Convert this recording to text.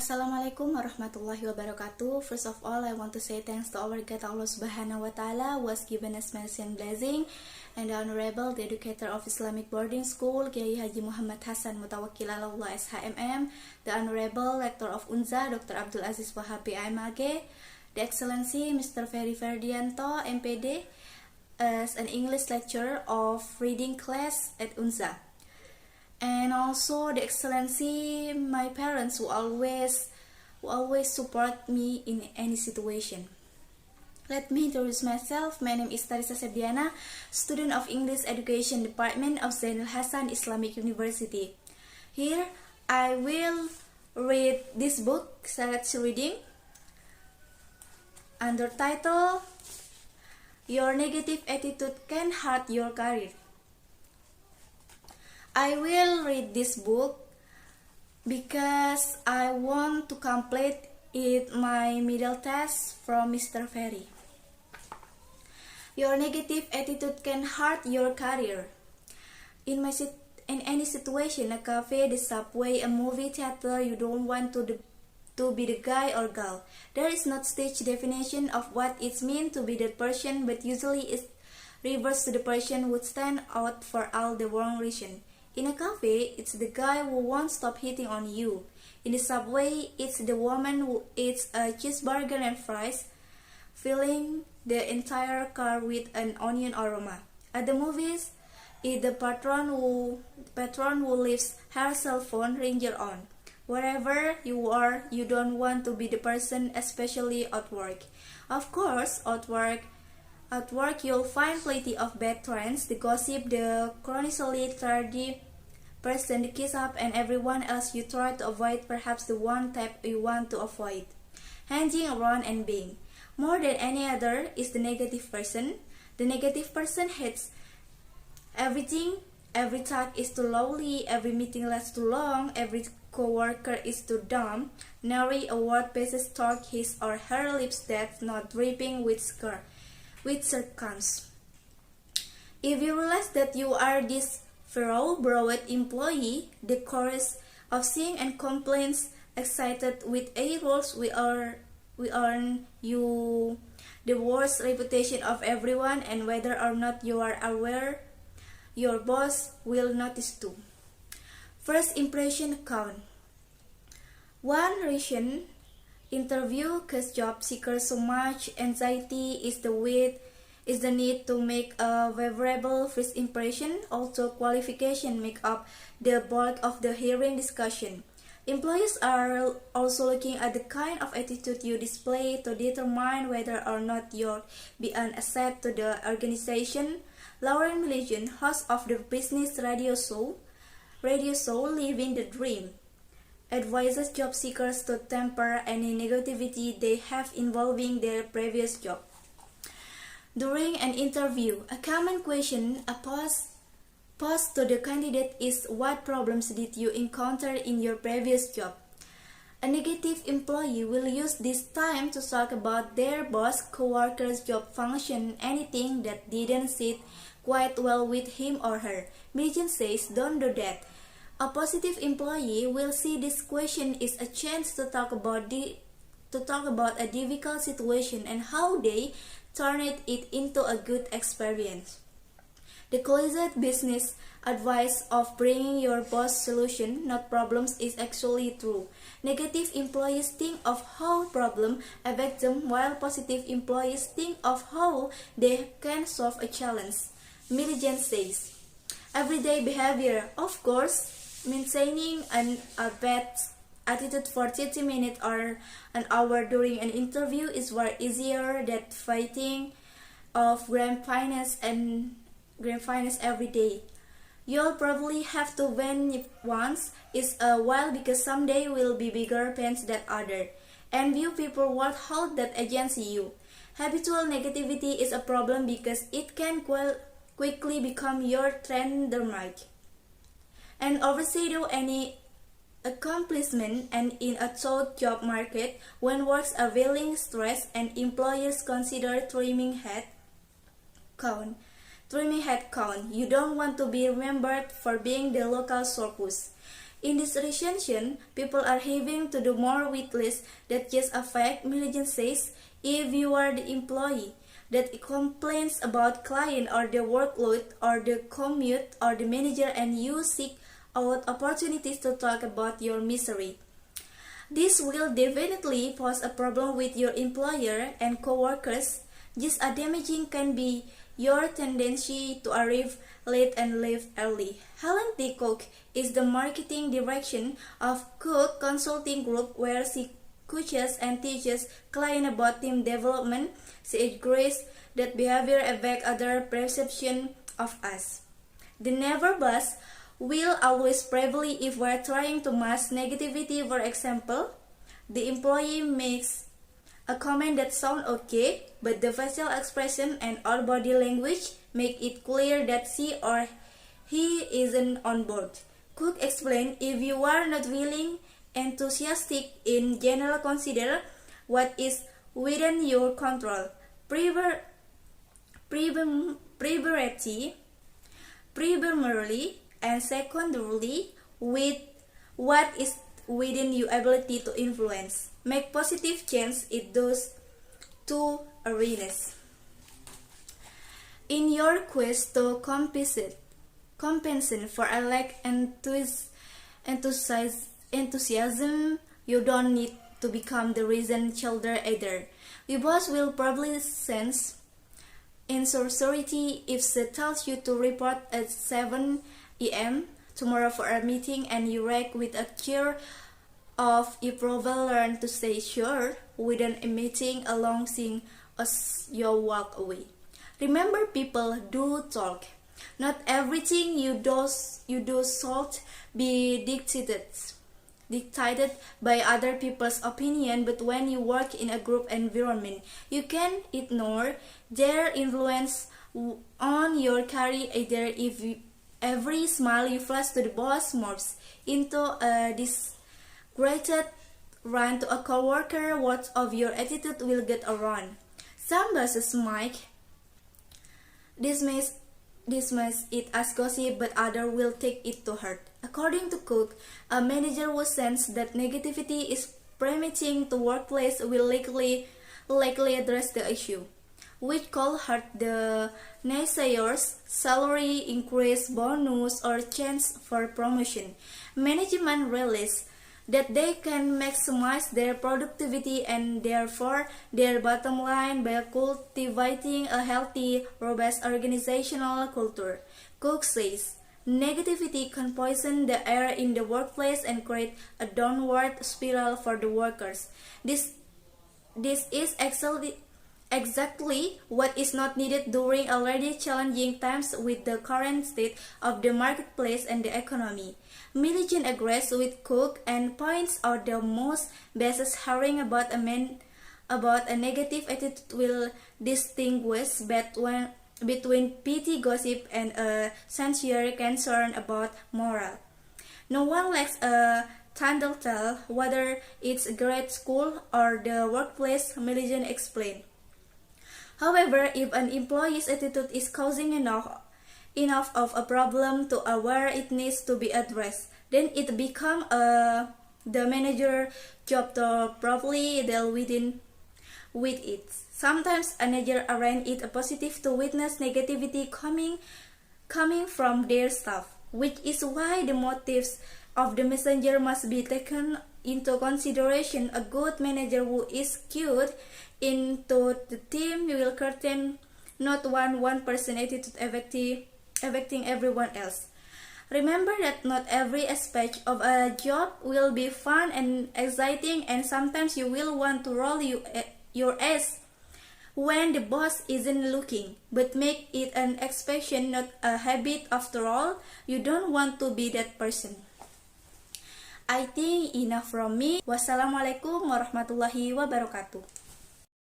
Assalamualaikum warahmatullahi wabarakatuh. First of all, I want to say thanks to our God Allah Subhanahu wa Ta'ala who has given us mercy and blessing, and the Honorable, the Educator of Islamic Boarding School, Kiai Haji Muhammad Hasan Mutawakkil Allah SHMM, the Honorable Rector of UNZA, Dr. Abdul Aziz Wahabi AMAG, the Excellency Mr. Fery Ferdianto, MPD, as an English lecturer of reading class at UNZA. And also the Excellency, my parents who always support me in any situation. Let me introduce myself. My name is Tarisa, student of English Education Department of Zainul Hasan Islamic University. Here I will read this book, Select Reading, under title Your Negative Attitude Can Hurt Your Career. I will read this book because I want to complete it my middle test from Mr. Fery. Your negative attitude can hurt your career. In any situation, a cafe, the subway, a movie theater, you don't want to be the guy or girl. There is not stage definition of what it means to be that person, but usually it refers to the person who stand out for all the wrong reason. In a cafe, it's the guy who won't stop hitting on you. In the subway, it's the woman who eats a cheeseburger and fries, filling the entire car with an onion aroma. At the movies, it's the patron who leaves her cell phone ringer on. Wherever you are, you don't want to be the person, especially at work. Of course, at work, you'll find plenty of bad trends, the gossip, the chronically tardy person, the kiss up, and everyone else you try to avoid, perhaps the one type you want to avoid. Hanging around and being. More than any other is the negative person. The negative person hates everything. Every talk is too lowly, every meeting lasts too long, every co-worker is too dumb. Nary a word passes through his or her lips that's not dripping with sarcasm. If you realize that you are this furrow-browed employee, the chorus of sing and complaints excited with a rules we earn you the worst reputation of everyone, and whether or not you are aware, your boss will notice too. First impression count. One reason interview cause job seekers so much anxiety is the need to make a favorable first impression. Also, qualification make up the bulk of the hearing discussion. Employers are also looking at the kind of attitude you display to determine whether or not you'll be an asset to the organization. Lauren Milligan, host of the business radio show Living the Dream, advises job seekers to temper any negativity they have involving their previous job. During an interview, a common question posed to the candidate is, what problems did you encounter in your previous job? A negative employee will use this time to talk about their boss, co-workers, job function, anything that didn't sit quite well with him or her. Milligan says, don't do that. A positive employee will see this question is a chance to talk about a difficult situation and how they turned it into a good experience. The closet business advice of bringing your boss solution, not problems, is actually true. Negative employees think of how problem affect them, while positive employees think of how they can solve a challenge. Milligan says, everyday behavior, of course. Maintaining a bad attitude for 30 minutes or an hour during an interview is far easier than fighting off grand finance every day. You'll probably have to win it once is a while because someday will be bigger pains than other, and few people will hold that against you. Habitual negativity is a problem because it can quickly become your trademark and overshadow any accomplishment. And in a tight job market, when works are feeling stressed and employers consider trimming head count, you don't want to be remembered for being the local circus. In this recession, people are having to do more with less. That just a fact, Milligan says. If you are the employee that complains about client or the workload or the commute or the manager and you seek out opportunities to talk about your misery, this will definitely pose a problem with your employer and coworkers. Just as damaging can be your tendency to arrive late and leave early. Helen T. Cook is the marketing director of Cook Consulting Group, where she coaches and teaches clients about team development. She agrees that behavior affects other perception of us. The never bus will always prevail if we're trying to mask negativity. For example, the employee makes a comment that sounds okay, but the facial expression and or body language make it clear that she or he isn't on board. Cook explained, if you are not willing, enthusiastic in general, consider what is within your control. Primarily and secondarily with what is within your ability to influence. Make positive change in those two arenas. In your quest to compensate for a lack enthusiasm, you don't need to become the reason childer either. Your boss will probably sense insincerity if she tells you to report at 7 a.m. tomorrow for a meeting and you react with a cheer of approval. Learn to say sure within a meeting along seeing as you walk away. Remember, people do talk. Not everything you do should be dictated by other people's opinion, but when you work in a group environment, you can ignore their influence on your career either. If every smile you flash to the boss morphs into a disgusted rant to a coworker, what of your attitude will get around. Some bosses might dismiss it as gossip, but others will take it to heart. According to Cook, a manager who senses that negativity is permeating the workplace will likely address the issue, which could hurt the naysayers' salary increase, bonus, or chance for promotion. Management realizes that they can maximize their productivity and therefore their bottom line by cultivating a healthy, robust organizational culture. Cook says, negativity can poison the air in the workplace and create a downward spiral for the workers. This is exactly what is not needed during already challenging times with the current state of the marketplace and the economy. Milligan agrees with Cook and points out the most basis hearing about a negative attitude will distinguish between petty gossip and a sincere concern about morale. No one lacks a tell whether it's grade school or the workplace, Milligan explained. However, if an employee's attitude is causing enough of a problem to where it needs to be addressed, then it becomes the manager's job to properly deal with it. Sometimes a manager arranges it a positive to witness negativity coming from their staff, which is why the motives of the messenger must be taken into consideration. A good manager who is cued into the team will curtain not one person attitude affecting everyone else. Remember that not every aspect of a job will be fun and exciting, and sometimes you will want to roll your ass when the boss isn't looking, but make it an expression, not a habit. After all, you don't want to be that person. I think enough from me. Wassalamualaikum warahmatullahi wabarakatuh.